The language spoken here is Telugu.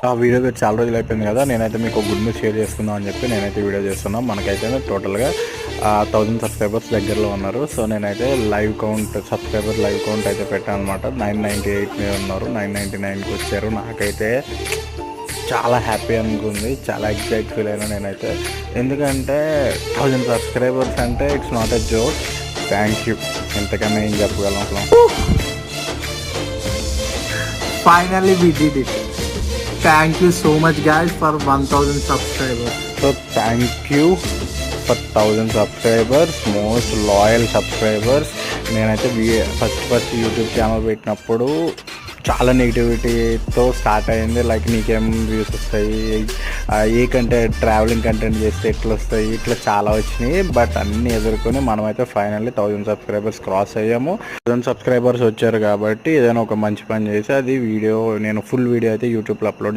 ఆ వీడియో చాలా రోజులు అయిపోయింది కదా, నేనైతే మీకు గుడ్ న్యూస్ షేర్ చేసుకుందాం అని చెప్పి నేనైతే వీడియో చేస్తున్నాను. మనకైతే టోటల్గా 1000 సబ్స్క్రైబర్స్ దగ్గరలో ఉన్నారు. సో నేనైతే సబ్స్క్రైబర్ లైవ్ కౌంట్ అయితే పెట్టాను అనమాట. 998 మీద ఉన్నారు, 999కి వచ్చారు. నాకైతే చాలా హ్యాపీ అనుకుంది, చాలా ఎక్సైట్ ఫీల్ అయినా నేనైతే. ఎందుకంటే 1000 సబ్స్క్రైబర్స్ అంటే it's not a joke. Thank you, ఎంతకన్నా ఏం చెప్పగలం. Finally we did it. Thank you so much guys for 1000 subscribers. So thank you for 1000 subscribers, most loyal subscribers. నేనైతే ఫస్ట్ యూట్యూబ్ ఛానల్ పెట్టినప్పుడు చాలా నెగిటివిటీతో స్టార్ట్ అయింది. లైక్ నీకేం వ్యూస్ వస్తాయి, ఏ కంటెంట్ ట్రావెలింగ్ కంటెంట్ చేస్తే ఎట్లా వస్తాయి, ఇట్లా చాలా వచ్చినాయి. బట్ అన్నీ ఎదుర్కొని మనమైతే ఫైనల్లీ 1000 సబ్స్క్రైబర్స్ క్రాస్ అయ్యాము. 1000 సబ్స్క్రైబర్స్ వచ్చారు కాబట్టి ఏదైనా ఒక మంచి పని చేసి అది వీడియో, నేను ఫుల్ వీడియో అయితే యూట్యూబ్లో అప్లోడ్